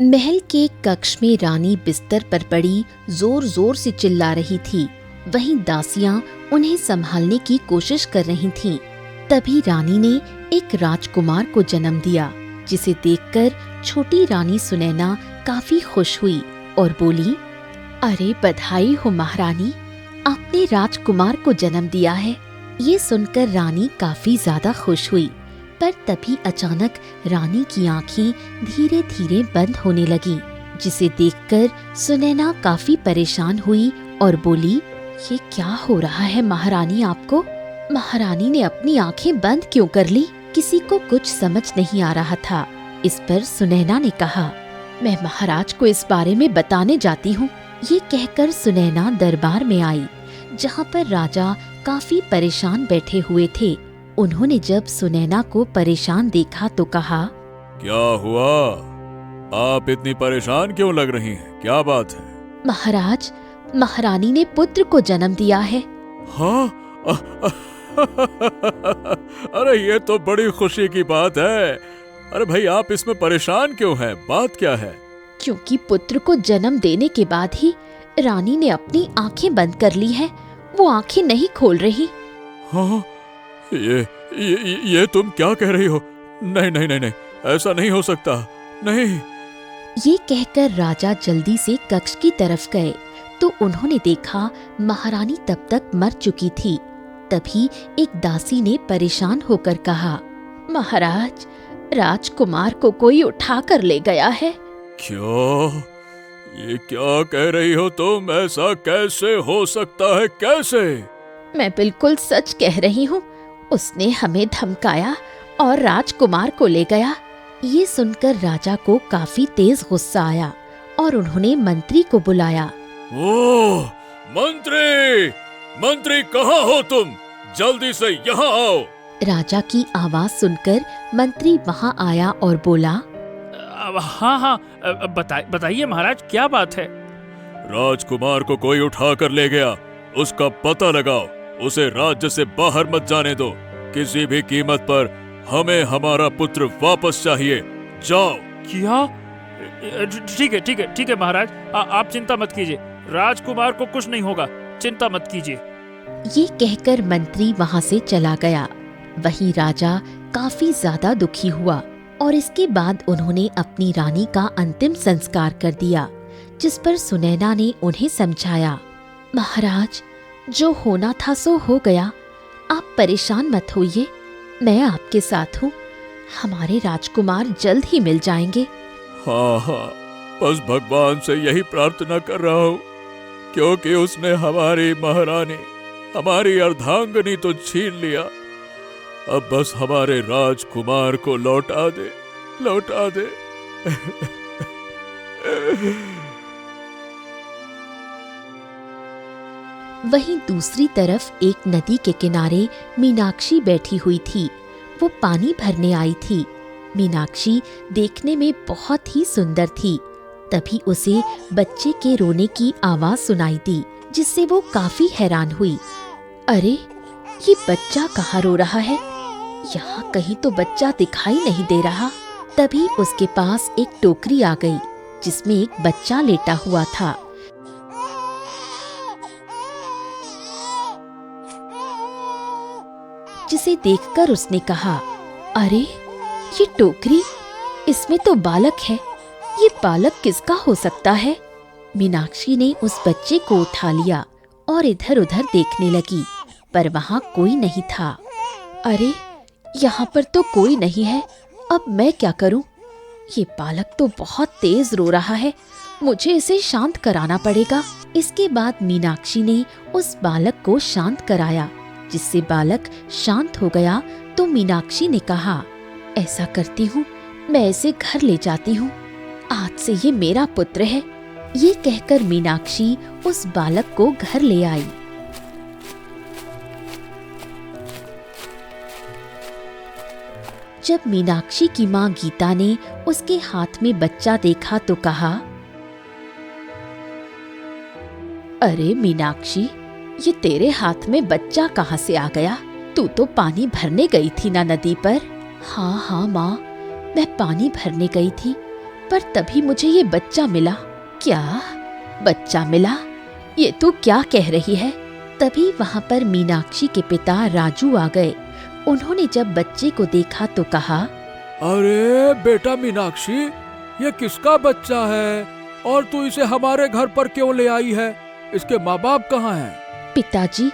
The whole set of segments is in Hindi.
महल के कक्ष में रानी बिस्तर पर पड़ी जोर जोर से चिल्ला रही थी। वहीं दासियां उन्हें संभालने की कोशिश कर रही थीं। तभी रानी ने एक राजकुमार को जन्म दिया, जिसे देखकर छोटी रानी सुनैना काफी खुश हुई और बोली, अरे बधाई हो महारानी, आपने राजकुमार को जन्म दिया है। ये सुनकर रानी काफी ज्यादा खुश हुई, पर तभी अचानक रानी की आंखें धीरे धीरे बंद होने लगी, जिसे देखकर सुनैना काफी परेशान हुई और बोली, ये क्या हो रहा है महारानी आपको? महारानी ने अपनी आंखें बंद क्यों कर ली? किसी को कुछ समझ नहीं आ रहा था। इस पर सुनैना ने कहा, मैं महाराज को इस बारे में बताने जाती हूँ। ये कहकर सुनैना दरबार में आई, जहाँ पर राजा काफी परेशान बैठे हुए थे। उन्होंने जब सुनैना को परेशान देखा तो कहा, क्या हुआ? आप इतनी परेशान क्यों लग रही हैं? क्या बात है? महाराज, महारानी ने पुत्र को जन्म दिया है। हाँ? अरे ये तो बड़ी खुशी की बात है। अरे भाई, आप इसमें परेशान क्यों हैं? बात क्या है? क्योंकि पुत्र को जन्म देने के बाद ही रानी ने अपनी आंखें बंद कर ली है। वो आंखें नहीं खोल रही। हाँ? ये तुम क्या कह रही हो? नहीं नहीं नहीं नहीं, ऐसा नहीं हो सकता। नहीं। ये कहकर राजा जल्दी से कक्ष की तरफ गए तो उन्होंने देखा महारानी तब तक मर चुकी थी। तभी एक दासी ने परेशान होकर कहा, महाराज, राजकुमार को कोई उठा कर ले गया है। क्या? ये क्या कह रही हो तुम? ऐसा कैसे हो सकता है? कैसे? मैं बिल्कुल सच कह रही हूँ। उसने हमें धमकाया और राजकुमार को ले गया। ये सुनकर राजा को काफी तेज गुस्सा आया और उन्होंने मंत्री को बुलाया। ओह, मंत्री! मंत्री, कहाँ हो तुम? जल्दी से यहाँ आओ। राजा की आवाज सुनकर मंत्री वहाँ आया और बोला, हाँ, बताइए महाराज, क्या बात है? राजकुमार को कोई उठा कर ले गया। उसका पता लगाओ। उसे राज्य से बाहर मत जाने दो। किसी भी कीमत पर हमें हमारा पुत्र वापस चाहिए। जाओ। क्या? ठीक है महाराज, आप चिंता मत कीजिए। राजकुमार को कुछ नहीं होगा, चिंता मत कीजिए। ये कहकर मंत्री वहाँ से चला गया। वहीं राजा काफी ज्यादा दुखी हुआ और इसके बाद उन्होंने अपनी रानी का अंतिम संस्कार कर दिया, जिस पर सुनैना ने उन्हें समझाया, महाराज, जो होना था सो हो गया। आप परेशान मत होइए, मैं आपके साथ हूँ। हमारे राजकुमार जल्द ही मिल जाएंगे। हाँ, बस भगवान से यही प्रार्थना कर रहा हूँ, क्योंकि उसने हमारी महारानी, हमारी अर्धांगिनी तो छीन लिया। अब बस हमारे राजकुमार को लौटा दे। वहीं दूसरी तरफ एक नदी के किनारे मीनाक्षी बैठी हुई थी। वो पानी भरने आई थी। मीनाक्षी देखने में बहुत ही सुंदर थी। तभी उसे बच्चे के रोने की आवाज सुनाई दी, जिससे वो काफी हैरान हुई। अरे, ये बच्चा कहाँ रो रहा है? यहाँ कहीं तो बच्चा दिखाई नहीं दे रहा। तभी उसके पास एक टोकरी आ गई, जिसमें एक बच्चा लेटा हुआ था। जिसे देखकर उसने कहा, अरे, ये टोकरी, इसमें तो बालक है। ये बालक किसका हो सकता है? मीनाक्षी ने उस बच्चे को उठा लिया और इधर उधर देखने लगी, पर वहाँ कोई नहीं था। अरे, यहाँ पर तो कोई नहीं है। अब मैं क्या करूं? ये बालक तो बहुत तेज रो रहा है। मुझे इसे शांत कराना पड़ेगा। इसके बाद मीनाक्षी ने उस बालक को शांत कराया, जिससे बालक शांत हो गया। तो मीनाक्षी ने कहा, ऐसा करती हूँ, मैं इसे घर ले जाती हूँ। आज से ये मेरा पुत्र है। ये कहकर मीनाक्षी उस बालक को घर ले आई। जब मीनाक्षी की माँ गीता ने उसके हाथ में बच्चा देखा तो कहा, अरे मीनाक्षी, ये तेरे हाथ में बच्चा कहाँ से आ गया? तू तो पानी भरने गई थी ना नदी पर? हाँ माँ, मैं पानी भरने गई थी, पर तभी मुझे ये बच्चा मिला। क्या बच्चा मिला? ये तू क्या कह रही है? तभी वहाँ पर मीनाक्षी के पिता राजू आ गए। उन्होंने जब बच्चे को देखा तो कहा, अरे बेटा मीनाक्षी, ये किसका बच्चा है और तू इसे हमारे घर पर क्यों ले आई है? इसके माँ बाप कहाँ हैं? पिताजी,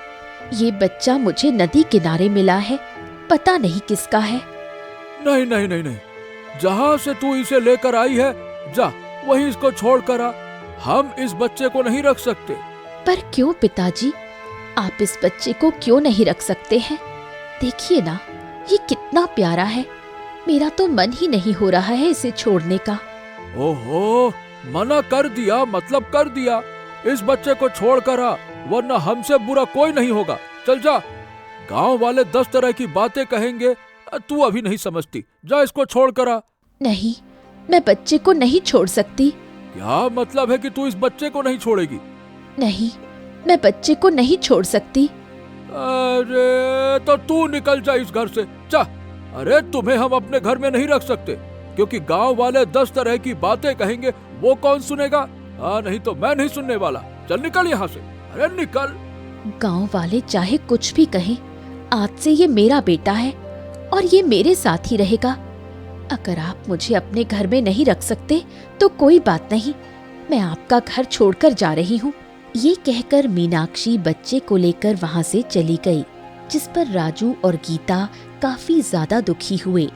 ये बच्चा मुझे नदी किनारे मिला है, पता नहीं किसका है। नहीं नहीं नहीं नहीं, जहाँ से तू इसे लेकर आई है जा वहीं इसको छोड़ कर आ। हम इस बच्चे को नहीं रख सकते। पर क्यों पिताजी, आप इस बच्चे को क्यों नहीं रख सकते हैं? देखिए ना, ये कितना प्यारा है। मेरा तो मन ही नहीं हो रहा है इसे छोड़ने का। ओहो, मना कर दिया मतलब कर दिया। इस बच्चे को छोड़ कर आ, वरना हमसे बुरा कोई नहीं होगा। चल जा। गांव वाले 10 तरह की बातें कहेंगे, तू अभी नहीं समझती। जा इसको छोड़ कर आ। नहीं, मैं बच्चे को नहीं छोड़ सकती। क्या मतलब है कि तू इस बच्चे को नहीं छोड़ेगी? नहीं, मैं बच्चे को नहीं छोड़ सकती। अरे तो तू निकल जा इस घर से, जा। अरे तुम्हें हम अपने घर में नहीं रख सकते, क्योंकि गांव वाले 10 तरह की बातें कहेंगे। वो कौन सुनेगा? नहीं तो मैं नहीं सुनने वाला। चल निकल यहाँ से। अरे निकल। गांव वाले चाहे कुछ भी कहें, आज से ये मेरा बेटा है और ये मेरे साथ ही रहेगा। अगर आप मुझे अपने घर में नहीं रख सकते तो कोई बात नहीं, मैं आपका घर छोड़कर जा रही हूँ। ये कहकर मीनाक्षी बच्चे को लेकर वहाँ से चली गई, जिस पर राजू और गीता काफी ज्यादा दुखी हुए।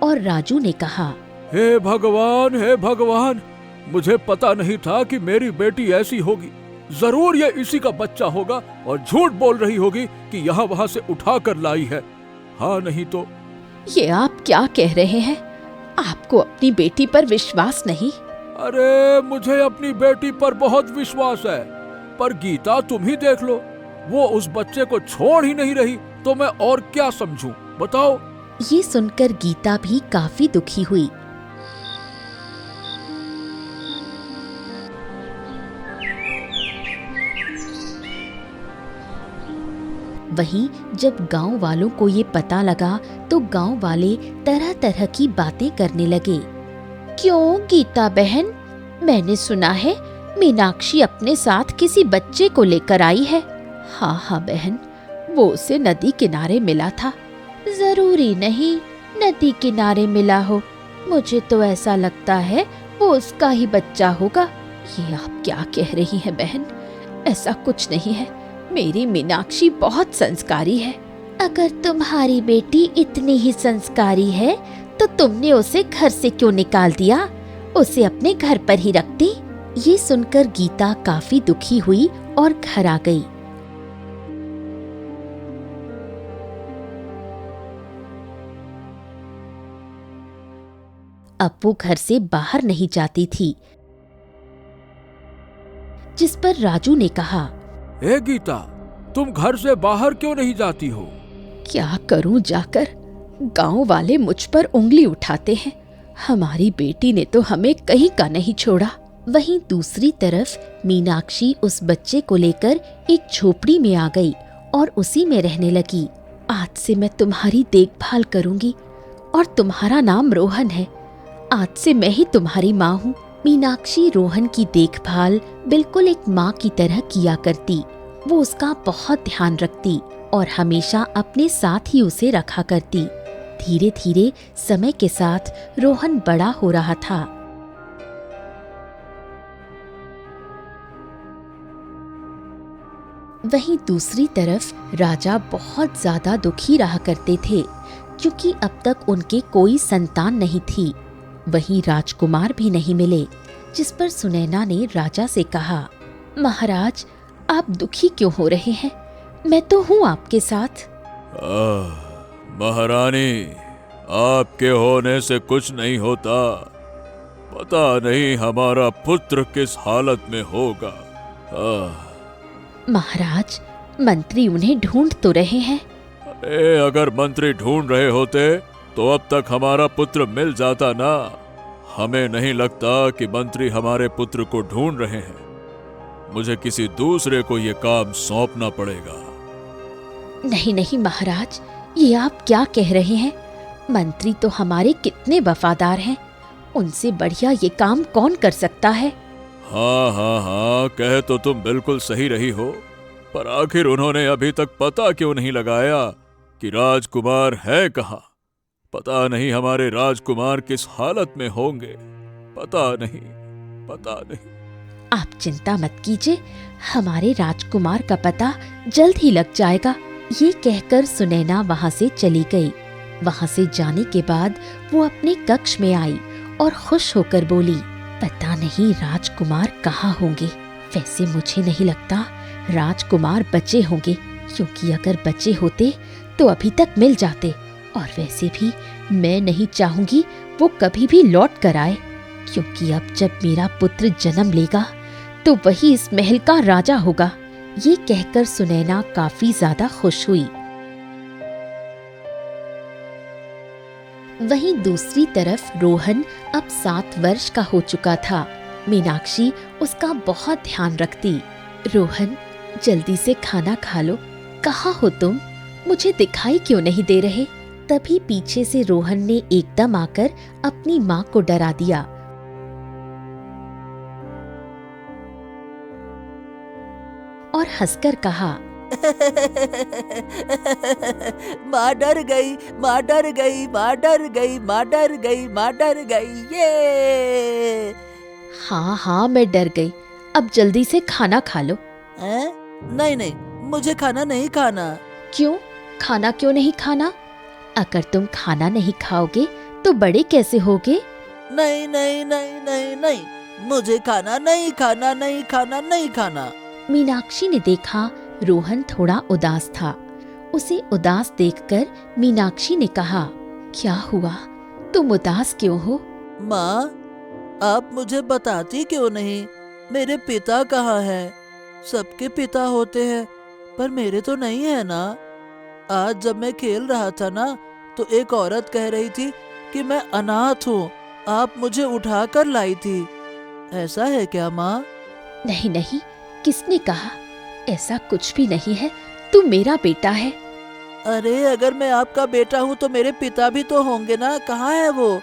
और राजू ने कहा, हे भगवान, मुझे पता नहीं था कि मेरी बेटी ऐसी होगी। जरूर ये इसी का बच्चा होगा और झूठ बोल रही होगी कि यहाँ वहाँ से उठा कर लाई है। हाँ नहीं तो। ये आप क्या कह रहे हैं? आपको अपनी बेटी पर विश्वास नहीं? अरे मुझे अपनी बेटी पर बहुत विश्वास है, पर गीता तुम ही देख लो, वो उस बच्चे को छोड़ ही नहीं रही, तो मैं और क्या समझूं? बताओ। ये सुनकर गीता भी काफी दुखी हुई। वहीं जब गांव वालों को ये पता लगा तो गांव वाले तरह तरह की बातें करने लगे। क्यों गीता बहन, मैंने सुना है मीनाक्षी अपने साथ किसी बच्चे को लेकर आई है। हाँ बहन, वो उसे नदी किनारे मिला था। जरूरी नहीं नदी किनारे मिला हो, मुझे तो ऐसा लगता है वो उसका ही बच्चा होगा। ये आप क्या कह रही हैं बहन? ऐसा कुछ नहीं है, मेरी मीनाक्षी बहुत संस्कारी है। अगर तुम्हारी बेटी इतनी ही संस्कारी है तो तुमने उसे घर से क्यों निकाल दिया? उसे अपने घर पर ही रखती। ये सुनकर गीता काफी दुखी हुई और घर आ गई। अब वो घर से बाहर नहीं जाती थी, जिस पर राजू ने कहा, ए गीता, तुम घर से बाहर क्यों नहीं जाती हो? क्या करूं जाकर? गांव वाले मुझ पर उंगली उठाते हैं। हमारी बेटी ने तो हमें कहीं का नहीं छोड़ा। वहीं दूसरी तरफ मीनाक्षी उस बच्चे को लेकर एक झोपड़ी में आ गई और उसी में रहने लगी। आज से मैं तुम्हारी देखभाल करूंगी और तुम्हारा नाम रोहन है। आज से मैं ही तुम्हारी माँ हूँ। मीनाक्षी रोहन की देखभाल बिल्कुल एक माँ की तरह किया करती। वो उसका बहुत ध्यान रखती और हमेशा अपने साथ ही उसे रखा करती। धीरे धीरे समय के साथ रोहन बड़ा हो रहा था। वहीं दूसरी तरफ राजा बहुत ज्यादा दुखी रहा करते थे, क्योंकि अब तक उनके कोई संतान नहीं थी। वहीं राजकुमार भी नहीं मिले, जिस पर सुनैना ने राजा से कहा, महाराज, आप दुखी क्यों हो रहे हैं? मैं तो हूँ आपके साथ। महारानी, आपके होने से कुछ नहीं होता। पता नहीं हमारा पुत्र किस हालत में होगा। महाराज, मंत्री उन्हें ढूंढ तो रहे हैं। अगर मंत्री ढूंढ रहे होते तो अब तक हमारा पुत्र मिल जाता ना। हमें नहीं लगता कि मंत्री हमारे पुत्र को ढूंढ रहे हैं। मुझे किसी दूसरे को ये काम सौंपना पड़ेगा। नहीं नहीं महाराज, ये आप क्या कह रहे हैं? मंत्री तो हमारे कितने वफादार हैं। उनसे बढ़िया ये काम कौन कर सकता है। हाँ हाँ हाँ, कह तो तुम बिल्कुल सही रही हो, पर आखिर उन्होंने अभी तक पता क्यों नहीं लगाया कि राजकुमार है कहाँ? पता नहीं हमारे राजकुमार किस हालत में होंगे। पता नहीं, पता नहीं। आप चिंता मत कीजिए, हमारे राजकुमार का पता जल्द ही लग जाएगा। ये कहकर सुनैना वहां से चली गई। वहां से जाने के बाद वो अपने कक्ष में आई और खुश होकर बोली, पता नहीं राजकुमार कहाँ होंगे। वैसे मुझे नहीं लगता राजकुमार बचे होंगे, क्योंकि अगर बचे होते तो अभी तक मिल जाते। और वैसे भी मैं नहीं चाहूंगी वो कभी भी लौट कर आए, क्योंकि अब जब मेरा पुत्र जन्म लेगा तो वही इस महल का राजा होगा। ये कहकर सुनैना काफी ज्यादा खुश हुई। वहीं दूसरी तरफ रोहन अब 7 वर्ष का हो चुका था। मीनाक्षी उसका बहुत ध्यान रखती। रोहन, जल्दी से खाना खा लो। कहाँ हो तुम? मुझे दिखाई क्यों नहीं दे रहे? तभी पीछे से रोहन ने एकदम आकर अपनी माँ को डरा दिया। और हंसकर कहा, माँ डर गई, माँ डर गई, माँ डर गई, माँ डर गई, माँ डर गई। ये हाँ हाँ मैं डर गई, अब जल्दी से खाना खा लो। नहीं नहीं, मुझे खाना नहीं खाना। क्यों? खाना क्यों नहीं खाना? अगर तुम खाना नहीं खाओगे तो बड़े कैसे होगे? नहीं नहीं नहीं नहीं नहीं, मुझे खाना नहीं खाना, नहीं खाना, नहीं खाना। मीनाक्षी ने देखा रोहन थोड़ा उदास था। उसे उदास देखकर मीनाक्षी ने कहा, क्या हुआ? तुम उदास क्यों हो? माँ, आप मुझे बताती क्यों नहीं? मेरे पिता कहाँ हैं? सबके पिता होते हैं, पर मेरे तो नहीं है ना। आज जब मैं खेल रहा था ना, तो एक औरत कह रही थी कि मैं अनाथ हूँ, आप मुझे उठा कर लाई थी। ऐसा है क्या माँ? नहीं नहीं, किसने कहा? ऐसा कुछ भी नहीं है, तू मेरा बेटा है। अरे अगर मैं आपका बेटा हूँ तो मेरे पिता भी तो होंगे ना, कहाँ है वो?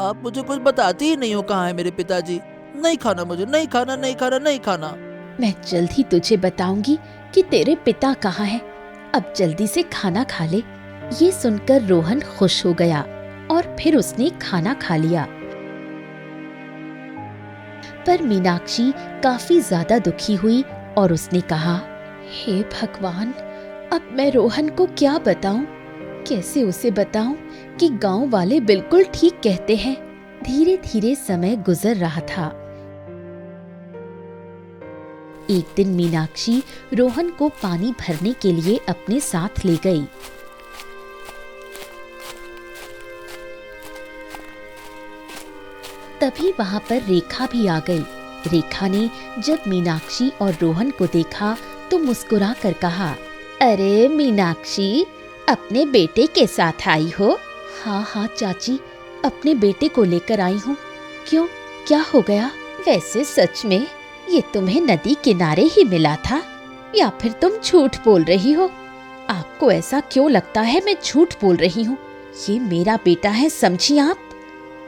आप मुझे कुछ बताती ही नहीं हो कहाँ है मेरे पिताजी। नहीं खाना मुझे, नहीं खाना, नहीं खाना, नहीं खाना। मैं जल्द ही तुझे बताऊंगी कि तेरे पिता कहाँ हैं। अब जल्दी से खाना खा ले। ये सुनकर रोहन खुश हो गया और फिर उसने खाना खा लिया। पर मीनाक्षी काफी ज्यादा दुखी हुई और उसने कहा, हे भगवान, अब मैं रोहन को क्या बताऊं? कैसे उसे बताऊं कि गांव वाले बिल्कुल ठीक कहते हैं। धीरे धीरे समय गुजर रहा था। एक दिन मीनाक्षी रोहन को पानी भरने के लिए अपने साथ ले गई। तभी वहां पर रेखा भी आ गई। रेखा ने जब मीनाक्षी और रोहन को देखा तो मुस्कुरा कर कहा, अरे मीनाक्षी, अपने बेटे के साथ आई हो? हाँ हाँ चाची, अपने बेटे को लेकर आई हूँ। क्यों, क्या हो गया? वैसे सच में ये तुम्हें नदी किनारे ही मिला था, या फिर तुम झूठ बोल रही हो? आपको ऐसा क्यों लगता है मैं झूठ बोल रही हूँ? ये मेरा बेटा है, समझी आप?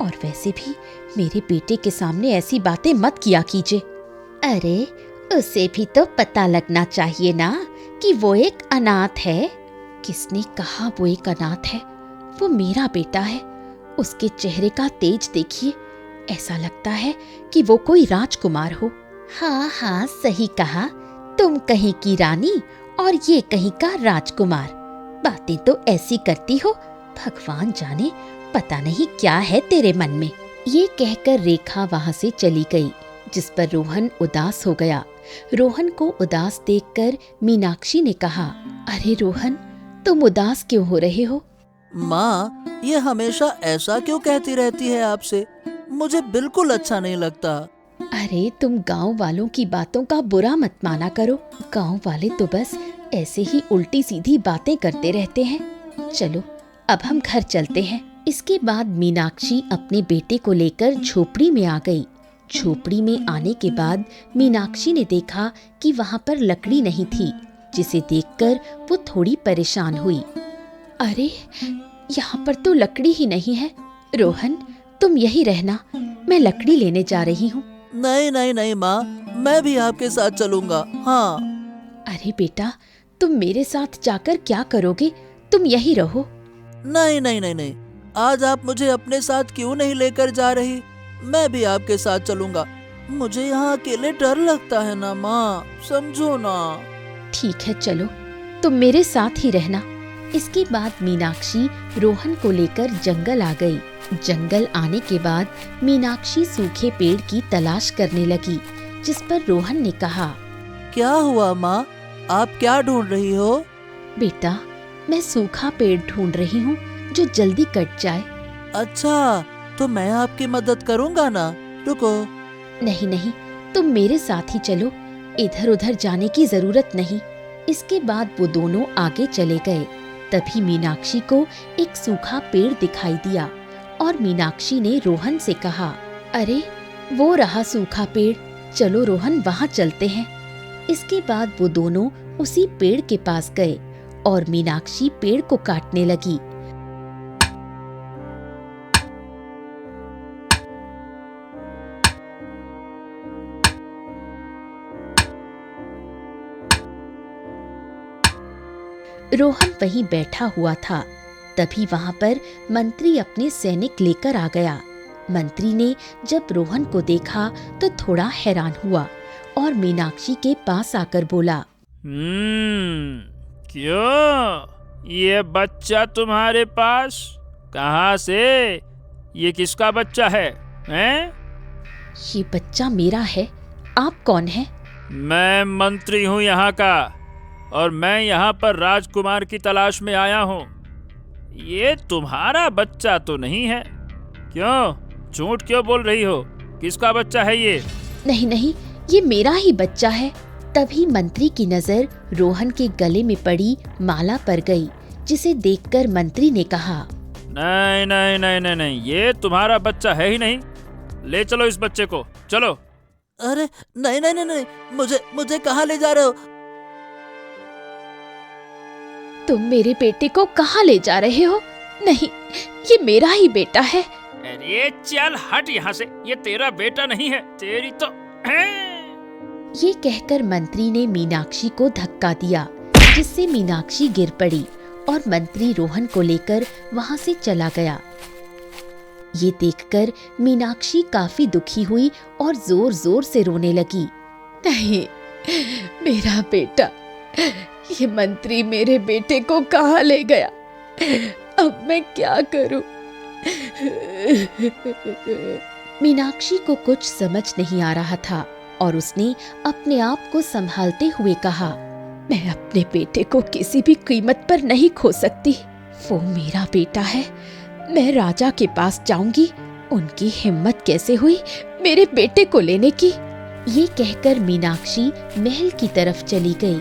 और वैसे भी मेरे बेटे के सामने ऐसी बातें मत किया कीजिए। अरे उसे भी तो पता लगना चाहिए ना कि वो एक अनाथ है। किसने कहा वो एक अनाथ है? वो मेरा बेटा है। उसके चेहरे का तेज देखिए, ऐसा लगता है कि वो कोई राजकुमार हो। हाँ हाँ सही कहा, तुम कहीं की रानी और ये कहीं का राजकुमार। बातें तो ऐसी करती हो, भगवान जाने पता नहीं क्या है तेरे मन में। ये कहकर रेखा वहां से चली गई, जिस पर रोहन उदास हो गया। रोहन को उदास देखकर मीनाक्षी ने कहा, अरे रोहन, तुम उदास क्यों हो रहे हो? माँ, ये हमेशा ऐसा क्यों कहती रहती है आपसे? मुझे बिल्कुल अच्छा नहीं लगता। अरे तुम गांव वालों की बातों का बुरा मत माना करो। गांव वाले तो बस ऐसे ही उल्टी सीधी बातें करते रहते हैं। चलो अब हम घर चलते हैं। इसके बाद मीनाक्षी अपने बेटे को लेकर झोपड़ी में आ गई। झोपड़ी में आने के बाद मीनाक्षी ने देखा कि वहां पर लकड़ी नहीं थी, जिसे देखकर वो थोड़ी परेशान हुई। अरे यहाँ पर तो लकड़ी ही नहीं है। रोहन, तुम यही रहना, मैं लकड़ी लेने जा रही हूँ। नहीं नहीं नहीं माँ, मैं भी आपके साथ चलूंगा। हाँ। अरे बेटा, तुम मेरे साथ जाकर क्या करोगे? तुम यही रहो। नहीं नहीं नहीं नहीं, आज आप मुझे अपने साथ क्यों नहीं लेकर जा रही? मैं भी आपके साथ चलूंगा। मुझे यहाँ अकेले डर लगता है ना माँ, समझो ना। ठीक है, चलो, तुम मेरे साथ ही रहना। इसके बाद मीनाक्षी रोहन को लेकर जंगल आ गई। जंगल आने के बाद मीनाक्षी सूखे पेड़ की तलाश करने लगी, जिस पर रोहन ने कहा, क्या हुआ माँ, आप क्या ढूंढ रही हो? बेटा, मैं सूखा पेड़ ढूंढ रही हूँ जो जल्दी कट जाए। अच्छा, तो मैं आपकी मदद करूँगा ना। रुको। नहीं नहीं, तुम मेरे साथ ही चलो, इधर उधर जाने की जरूरत नहीं। इसके बाद वो दोनों आगे चले गए। तभी मीनाक्षी को एक सूखा पेड़ दिखाई दिया और मीनाक्षी ने रोहन से कहा, अरे वो रहा सूखा पेड़, चलो रोहन वहाँ चलते हैं। इसके बाद वो दोनों उसी पेड़ के पास गए और मीनाक्षी पेड़ को काटने लगी। रोहन वहीं बैठा हुआ था। तभी वहां पर मंत्री अपने सैनिक लेकर आ गया। मंत्री ने जब रोहन को देखा तो थोड़ा हैरान हुआ और मीनाक्षी के पास आकर बोला, क्यों ये बच्चा तुम्हारे पास? कहाँ से? ये किसका बच्चा है? हैं? ये बच्चा मेरा है। आप कौन हैं? मैं मंत्री हूँ यहाँ का, और मैं यहाँ पर राजकुमार की तलाश में आया हूँ। ये तुम्हारा बच्चा तो नहीं है। क्यों झूठ क्यों बोल रही हो? किसका बच्चा है ये? नहीं नहीं, ये मेरा ही बच्चा है। तभी मंत्री की नजर रोहन के गले में पड़ी माला पर गई, जिसे देखकर मंत्री ने कहा, नहीं नहीं नहीं नहीं नहीं, ये तुम्हारा बच्चा है ही नहीं। ले चलो इस बच्चे को, चलो। अरे नहीं नहीं नहीं नहीं, मुझे कहाँ ले जा रहे हो? तुम मेरे बेटे को कहाँ ले जा रहे हो? नहीं, ये मेरा ही बेटा है। अरे चल हट यहाँ से, ये तेरा बेटा नहीं है, तेरी तो ये कहकर मंत्री ने मीनाक्षी को धक्का दिया, जिससे मीनाक्षी गिर पड़ी और मंत्री रोहन को लेकर वहां से चला गया। ये देखकर मीनाक्षी काफी दुखी हुई और जोर जोर से रोने लगी। नहीं, मेरा बेटा, ये मंत्री मेरे बेटे को कहाँ ले गया? अब मैं क्या करूं? मीनाक्षी को कुछ समझ नहीं आ रहा था और उसने अपने आप को संभालते हुए कहा, मैं अपने बेटे को किसी भी कीमत पर नहीं खो सकती। वो मेरा बेटा है। मैं राजा के पास जाऊंगी। उनकी हिम्मत कैसे हुई मेरे बेटे को लेने की? ये कहकर मीनाक्षी महल की तरफ चली गई।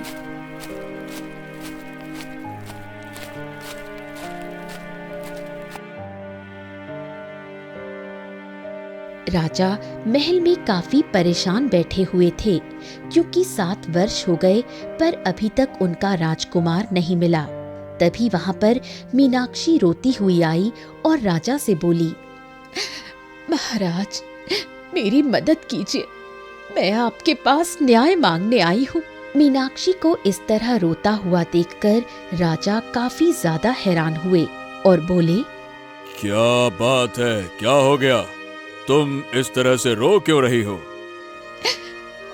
राजा महल में काफी परेशान बैठे हुए थे, क्योंकि 7 वर्ष हो गए पर अभी तक उनका राजकुमार नहीं मिला। तभी वहां पर मीनाक्षी रोती हुई आई और राजा से बोली, महाराज, मेरी मदद कीजिए, मैं आपके पास न्याय मांगने आई हूँ। मीनाक्षी को इस तरह रोता हुआ देखकर राजा काफी ज्यादा हैरान हुए और बोले, क्या बात है, क्या हो गया? तुम इस तरह से रो क्यों रही हो?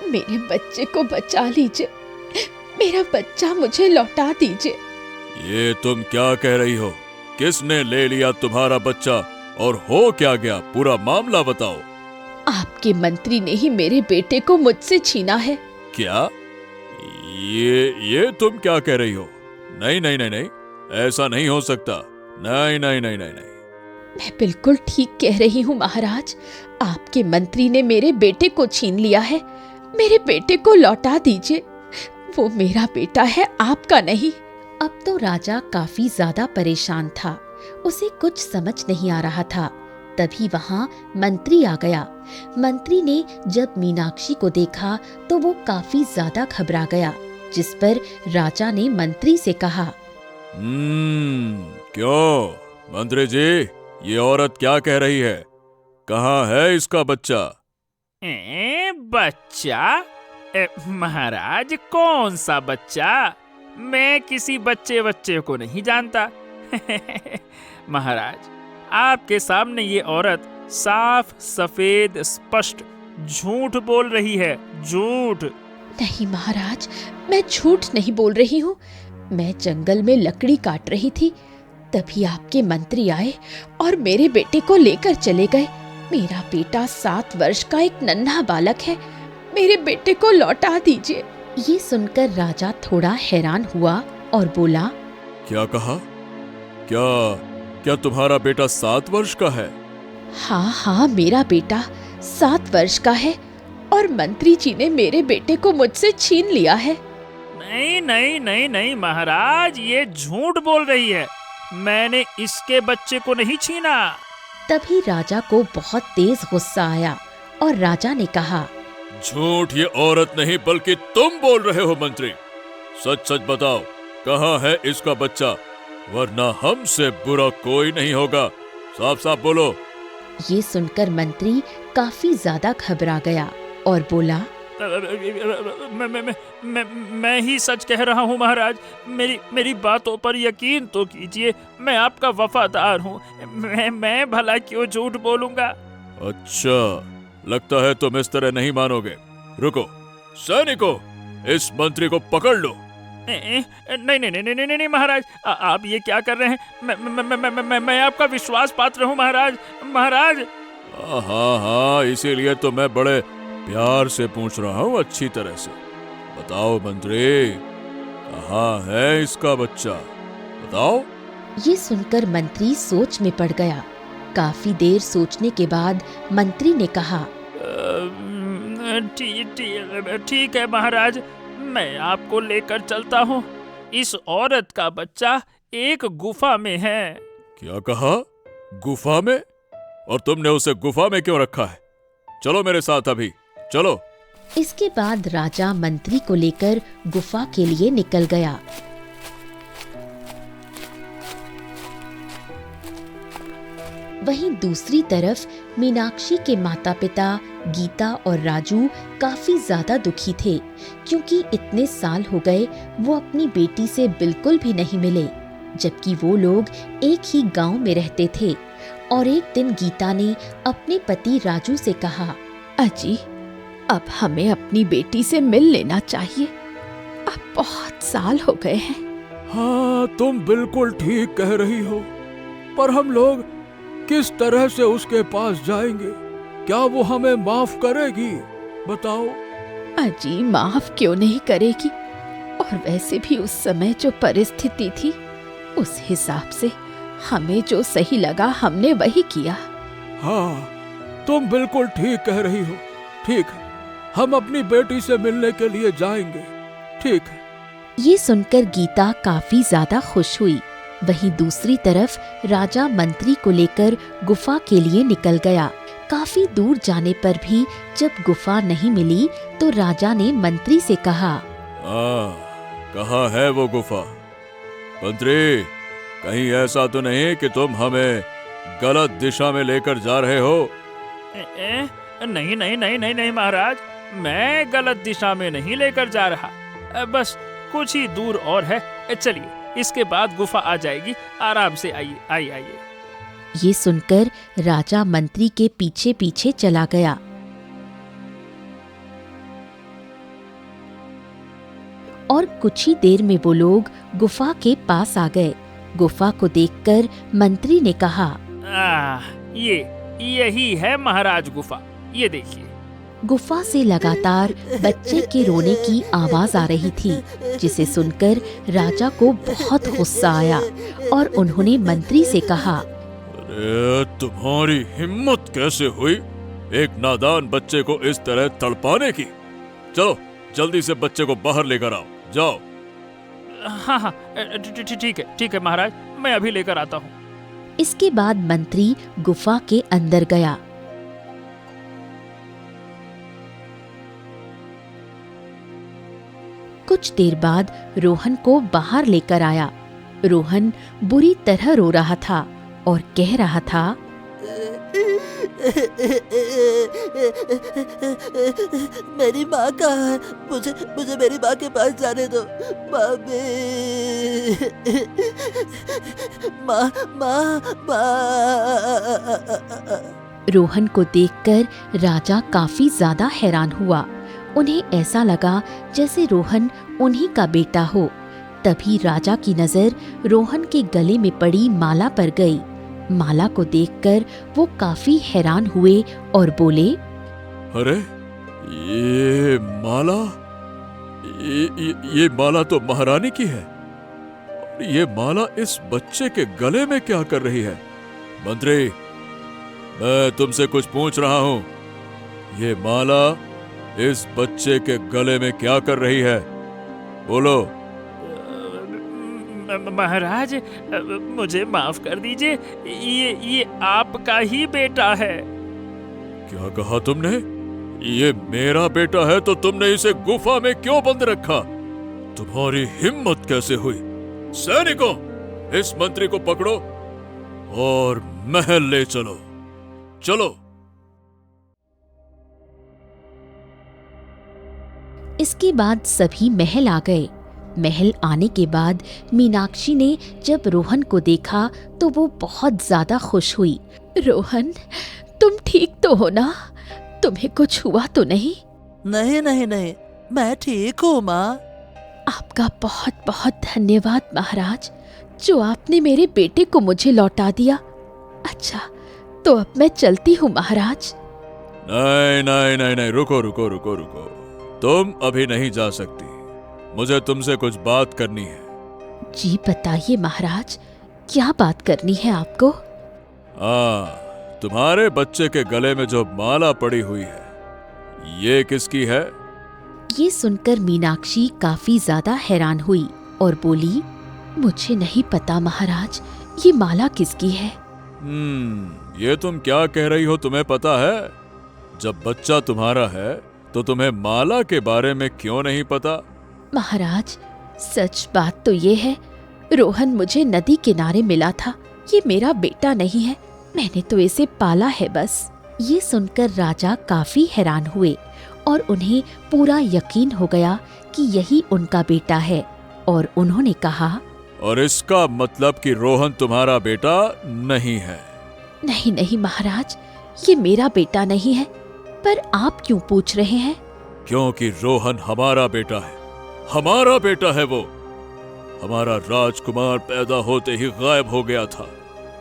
मेरे बच्चे को बचा लीजिए, मेरा बच्चा मुझे लौटा दीजिए। ये तुम क्या कह रही हो? किसने ले लिया तुम्हारा बच्चा और हो क्या गया? पूरा मामला बताओ। आपके मंत्री ने ही मेरे बेटे को मुझसे छीना है। क्या? ये तुम क्या कह रही हो? नहीं नहीं नहीं नहीं, ऐसा नहीं हो सकता। नहीं नहीं नहीं नहीं नहीं। मैं बिल्कुल ठीक कह रही हूँ महाराज, आपके मंत्री ने मेरे बेटे को छीन लिया है। मेरे बेटे को लौटा दीजिए, वो मेरा बेटा है, आपका नहीं। अब तो राजा काफी ज्यादा परेशान था, उसे कुछ समझ नहीं आ रहा था। तभी वहाँ मंत्री आ गया। मंत्री ने जब मीनाक्षी को देखा तो वो काफी ज्यादा घबरा गया, जिस पर राजा ने मंत्री से कहा, क्यों मंत्री जी, ये औरत क्या कह रही है? कहाँ है इसका बच्चा? बच्चा? महाराज, कौन सा बच्चा? मैं किसी बच्चे को नहीं जानता। महाराज, आपके सामने ये औरत साफ सफेद स्पष्ट झूठ बोल रही है, झूठ। नहीं महाराज, मैं झूठ नहीं बोल रही हूँ। मैं जंगल में लकड़ी काट रही थी, तभी आपके मंत्री आए और मेरे बेटे को लेकर चले गए। मेरा बेटा 7 वर्ष का एक नन्हा बालक है, मेरे बेटे को लौटा दीजिए। ये सुनकर राजा थोड़ा हैरान हुआ और बोला, क्या कहा? क्या तुम्हारा बेटा 7 वर्ष का है? हाँ, मेरा बेटा 7 वर्ष का है और मंत्री जी ने मेरे बेटे को मुझसे छीन लिया है। नहीं महाराज, ये झूठ बोल रही है। मैंने इसके बच्चे को नहीं छीना। तभी राजा को बहुत तेज गुस्सा आया और राजा ने कहा, झूठ ये औरत नहीं बल्कि तुम बोल रहे हो मंत्री। सच सच बताओ, कहाँ है इसका बच्चा, वरना हमसे बुरा कोई नहीं होगा। साफ साफ बोलो। ये सुनकर मंत्री काफी ज्यादा घबरा गया और बोला, मैं ही सच कह रहा हूँ महाराज। मेरी बातों पर यकीन तो कीजिए, मैं आपका वफादार हूँ। मैं भला क्यों झूठ बोलूंगा? अच्छा, लगता है तुम इस तरह नहीं मानोगे। रुको, सैनिकों, इस मंत्री को पकड़ लो। नहीं महाराज, आप ये क्या कर रहे हैं? मैं आपका विश्वास पात्र हूँ महाराज। हाँ, इसीलिए तो मैं बड़े प्यार से पूछ रहा हूँ, अच्छी तरह से। बताओ मंत्री, कहाँ है इसका बच्चा, बताओ। ये सुनकर मंत्री सोच में पड़ गया। काफी देर सोचने के बाद मंत्री ने कहा, ठीक है महाराज, मैं आपको लेकर चलता हूँ। इस औरत का बच्चा एक गुफा में है। क्या कहा? गुफा में? और तुमने उसे गुफा में क्यों रखा है? चलो मेरे साथ अभी, चलो। इसके बाद राजा मंत्री को लेकर गुफा के लिए निकल गया। वहीं दूसरी तरफ मीनाक्षी के माता पिता गीता और राजू काफी ज्यादा दुखी थे, क्योंकि इतने साल हो गए वो अपनी बेटी से बिल्कुल भी नहीं मिले, जबकि वो लोग एक ही गांव में रहते थे। और एक दिन गीता ने अपने पति राजू से कहा, अजी, अब हमें अपनी बेटी से मिल लेना चाहिए। अब बहुत साल हो गए हैं। हाँ, तुम बिल्कुल ठीक कह रही हो, पर हम लोग किस तरह से उसके पास जाएंगे? क्या वो हमें माफ करेगी? बताओ। अजी, माफ क्यों नहीं करेगी? और वैसे भी उस समय जो परिस्थिति थी, उस हिसाब से हमें जो सही लगा हमने वही किया। हाँ, तुम बिल्कुल ठीक कह रही हो। ठीक है, हम अपनी बेटी से मिलने के लिए जाएंगे। ठीक है। ये सुनकर गीता काफी ज्यादा खुश हुई। वहीं दूसरी तरफ राजा मंत्री को लेकर गुफा के लिए निकल गया। काफी दूर जाने पर भी जब गुफा नहीं मिली तो राजा ने मंत्री से कहा, कहाँ है वो गुफा? मंत्री, कहीं ऐसा तो नहीं कि तुम हमें गलत दिशा में लेकर जा रहे हो? नहीं महाराज, मैं गलत दिशा में नहीं लेकर जा रहा। बस कुछ ही दूर और है, चलिए, इसके बाद गुफा आ जाएगी। आराम से आइए। ये सुनकर राजा मंत्री के पीछे पीछे चला गया। और कुछ ही देर में वो लोग गुफा के पास आ गए। गुफा को देखकर मंत्री ने कहा, यही है महाराज गुफा, ये देखिए। गुफा से लगातार बच्चे के रोने की आवाज आ रही थी, जिसे सुनकर राजा को बहुत गुस्सा आया और उन्होंने मंत्री से कहा, अरे तुम्हारी हिम्मत कैसे हुई एक नादान बच्चे को इस तरह तड़पाने की? चलो जल्दी से बच्चे को बाहर लेकर आओ, जाओ। हाँ, ठीक है महाराज, मैं अभी लेकर आता हूँ। इसके बाद मंत्री गुफा के अंदर गया। कुछ देर बाद रोहन को बाहर लेकर आया। रोहन बुरी तरह रो रहा था और कह रहा था, मेरी माँ कहाँ है? मुझे मुझे मेरी माँ के पास जाने दो। मम्मी, माँ माँ माँ। रोहन को देखकर राजा काफी ज्यादा हैरान हुआ। उन्हें ऐसा लगा जैसे रोहन उन्हीं का बेटा हो। तभी राजा की नजर रोहन के गले में पड़ी माला पर गई। माला को देखकर वो काफी हैरान हुए और बोले, अरे ये माला, ये माला तो महारानी की है। और ये माला इस बच्चे के गले में क्या कर रही है? मंत्री, मैं तुमसे कुछ पूछ रहा हूं। ये माला इस बच्चे के गले में क्या कर रही है? बोलो। महाराज, मुझे माफ कर दीजिए, ये आपका ही बेटा है। क्या कहा तुमने? ये मेरा बेटा है तो तुमने इसे गुफा में क्यों बंद रखा? तुम्हारी हिम्मत कैसे हुई? सैनिकों, इस मंत्री को पकड़ो और महल ले चलो। चलो। इसके बाद सभी महल आ गए। महल आने के बाद मीनाक्षी ने जब रोहन को देखा तो वो बहुत ज्यादा खुश हुई। रोहन, तुम ठीक तो हो ना? तुम्हें कुछ हुआ तो नहीं? नहीं नहीं नहीं, मैं ठीक हूँ माँ। आपका बहुत बहुत धन्यवाद महाराज, जो आपने मेरे बेटे को मुझे लौटा दिया। अच्छा, तो अब मैं चलती हूँ महाराज। नहीं नहीं नहीं नहीं, रुको रुको रुको रुको। तुम अभी नहीं जा सकती। मुझे तुमसे कुछ बात करनी है। जी बताइए महाराज, क्या बात करनी है आपको? हाँ, तुम्हारे बच्चे के गले में जो माला पड़ी हुई है, ये किसकी है? ये सुनकर मीनाक्षी काफी ज्यादा हैरान हुई और बोली, मुझे नहीं पता महाराज, ये माला किसकी है? ये तुम क्या कह रही हो? तुम्हें पता है? जब बच्चा तुम्हारा है तो तुम्हें माला के बारे में क्यों नहीं पता? महाराज, सच बात तो ये है, रोहन मुझे नदी किनारे मिला था। ये मेरा बेटा नहीं है, मैंने तो इसे पाला है बस। ये सुनकर राजा काफी हैरान हुए और उन्हें पूरा यकीन हो गया कि यही उनका बेटा है। और उन्होंने कहा, और इसका मतलब कि रोहन तुम्हारा बेटा नहीं है? नहीं नहीं महाराज, ये मेरा बेटा नहीं है। पर आप क्यों पूछ रहे हैं? क्योंकि रोहन हमारा बेटा है। हमारा बेटा है वो। हमारा राजकुमार पैदा होते ही गायब हो गया था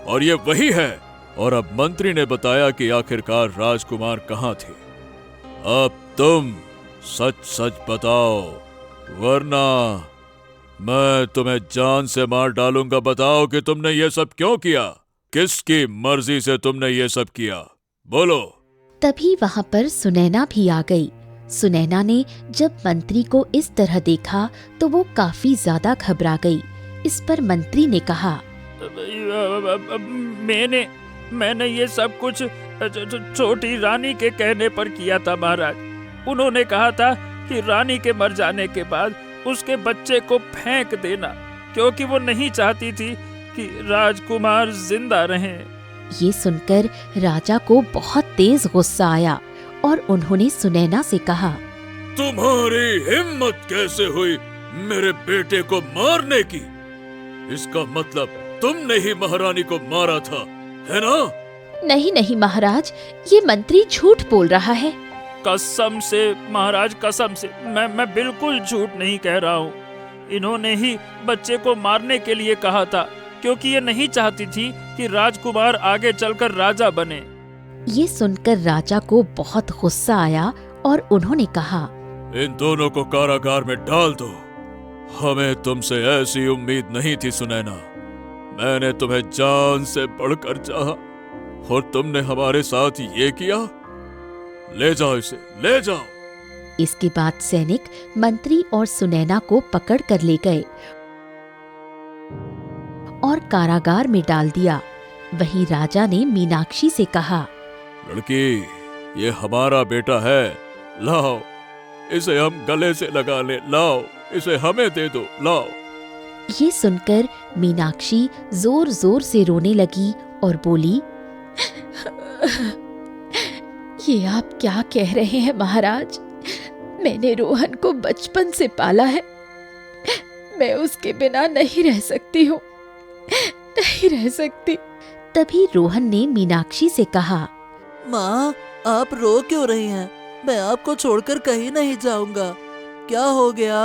और ये वही है। और अब मंत्री ने बताया कि आखिरकार राजकुमार कहाँ थे। अब तुम सच सच बताओ, वरना मैं तुम्हें जान से मार डालूंगा। बताओ कि तुमने ये सब क्यों किया? किसकी मर्जी से तुमने ये सब किया? बोलो। तभी वहां पर सुनैना भी आ गई। सुनैना ने जब मंत्री को इस तरह देखा तो वो काफी ज्यादा घबरा गई। इस पर मंत्री ने कहा, मैंने ये सब कुछ छोटी रानी के कहने पर किया था महाराज। उन्होंने कहा था कि रानी के मर जाने के बाद उसके बच्चे को फेंक देना, क्योंकि वो नहीं चाहती थी कि राजकुमार जिंदा रहें। ये सुनकर राजा को बहुत तेज गुस्सा आया और उन्होंने सुनैना से कहा, तुम्हारी हिम्मत कैसे हुई मेरे बेटे को मारने की? इसका मतलब तुमने ही महारानी को मारा था, है ना? नहीं नहीं महाराज, ये मंत्री झूठ बोल रहा है। कसम से महाराज, कसम से, मैं बिल्कुल झूठ नहीं कह रहा हूँ। इन्होंने ही बच्चे को मारने के लिए कहा था, क्योंकि ये नहीं चाहती थी कि राजकुमार आगे चलकर राजा बने। ये सुनकर राजा को बहुत गुस्सा आया और उन्होंने कहा, इन दोनों को कारागार में डाल दो। हमें तुमसे ऐसी उम्मीद नहीं थी सुनैना। मैंने तुम्हें जान से बढ़कर चाहा और तुमने हमारे साथ ये किया। ले जाओ इसे, ले जाओ। इसके बाद सैनिक मंत्री और सुनैना को पकड़ कर ले गए और कारागार में डाल दिया। वहीं राजा ने मीनाक्षी से कहा, लड़की, ये हमारा बेटा है, लाओ इसे हम गले से लगा ले। लाओ इसे हमें दे दो, लाओ। ये सुनकर मीनाक्षी जोर जोर से रोने लगी और बोली, ये आप क्या कह रहे हैं महाराज? मैंने रोहन को बचपन से पाला है। मैं उसके बिना नहीं रह सकती हूँ, नहीं रह सकती। तभी रोहन ने मीनाक्षी से कहा, माँ, आप रो क्यों रही हैं? मैं आपको छोड़कर कहीं नहीं जाऊंगा। क्या हो गया?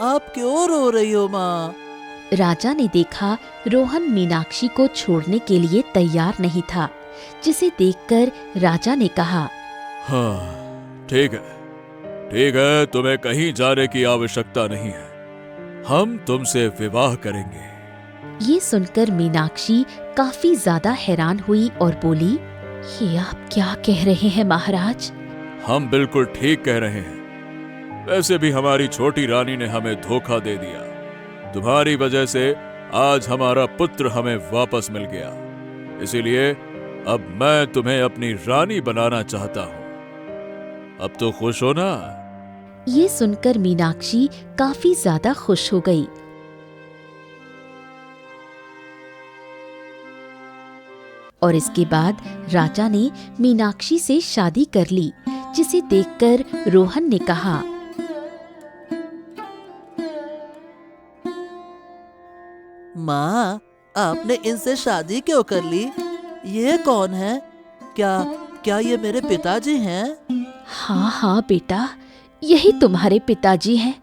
आप क्यों रो रही हो माँ? राजा ने देखा रोहन मीनाक्षी को छोड़ने के लिए तैयार नहीं था, जिसे देखकर राजा ने कहा, हाँ, ठीक है, तुम्हें कहीं जाने की आवश्यकता नहीं है। हम तुमसे विवाह करेंगे। ये सुनकर मीनाक्षी काफी ज्यादा हैरान हुई और बोली, ये आप क्या कह रहे हैं महाराज? हम बिल्कुल ठीक कह रहे हैं। वैसे भी हमारी छोटी रानी ने हमें धोखा दे दिया। तुम्हारी वजह से आज हमारा पुत्र हमें वापस मिल गया। इसीलिए अब मैं तुम्हें अपनी रानी बनाना चाहता हूँ। अब तो खुश हो ना? ये सुनकर मीनाक्षी काफी ज्यादा खुश हो गई। और इसके बाद राजा ने मीनाक्षी से शादी कर ली, जिसे देखकर रोहन ने कहा, माँ, आपने इनसे शादी क्यों कर ली? ये कौन है? क्या ये मेरे पिताजी हैं? हाँ हाँ बेटा, यही तुम्हारे पिताजी हैं।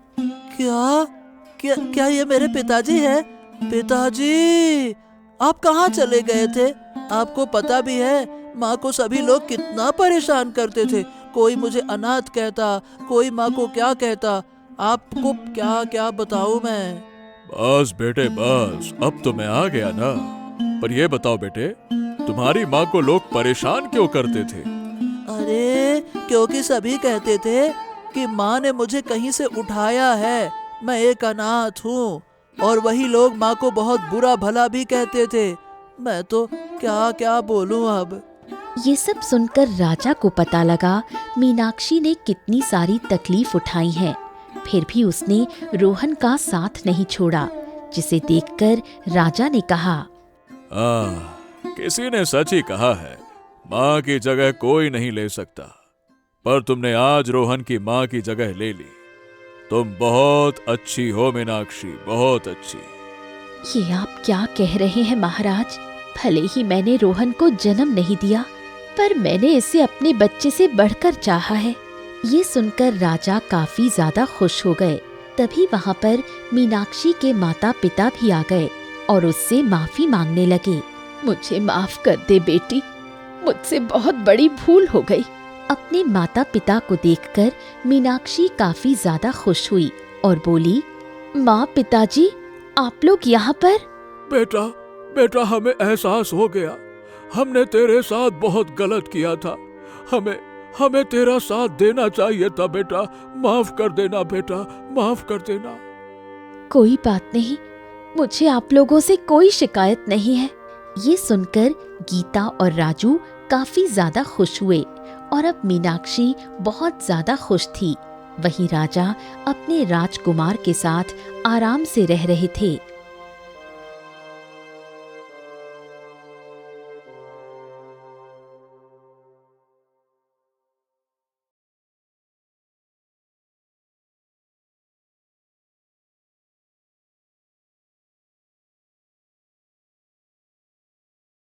क्या ये मेरे पिताजी हैं? पिताजी, आप कहाँ चले गए थे? आपको पता भी है माँ को सभी लोग कितना परेशान करते थे। कोई मुझे अनाथ कहता, कोई माँ को क्या कहता। आपको क्या क्या बताऊँ मैं? बस बेटे बस, अब तो मैं आ गया ना। पर ये बताओ बेटे, तुम्हारी माँ को लोग परेशान क्यों करते थे? अरे, क्योंकि सभी कहते थे कि माँ ने मुझे कहीं से उठाया है, मैं एक अनाथ हूँ। और वही लोग माँ को बहुत बुरा भला भी कहते थे। मैं तो क्या क्या बोलूँ अब। ये सब सुनकर राजा को पता लगा मीनाक्षी ने कितनी सारी तकलीफ उठाई है, फिर भी उसने रोहन का साथ नहीं छोड़ा, जिसे देखकर राजा ने कहा, किसी ने सच ही कहा है, माँ की जगह कोई नहीं ले सकता। पर तुमने आज रोहन की माँ की जगह ले ली। तुम बहुत अच्छी हो मीनाक्षी, बहुत अच्छी। ये आप क्या कह रहे हैं महाराज? भले ही मैंने रोहन को जन्म नहीं दिया, पर मैंने इसे अपने बच्चे से बढ़कर चाहा है। ये सुनकर राजा काफी ज्यादा खुश हो गए। तभी वहाँ पर मीनाक्षी के माता पिता भी आ गए और उससे माफी मांगने लगे। मुझे माफ कर दे बेटी, मुझसे बहुत बड़ी भूल हो गई। अपने माता पिता को देखकर मीनाक्षी काफी ज्यादा खुश हुई और बोली, माँ, पिताजी, आप लोग यहाँ पर? बेटा, हमें एहसास हो गया, हमने तेरे साथ बहुत गलत किया था। हमें तेरा साथ देना चाहिए था बेटा। माफ कर देना बेटा, माफ कर देना। कोई बात नहीं, मुझे आप लोगों से कोई शिकायत नहीं है। ये सुनकर गीता और राजू काफी ज्यादा खुश हुए और अब मीनाक्षी बहुत ज्यादा खुश थी। वहीं राजा अपने राजकुमार के साथ आराम से रह रहे थे।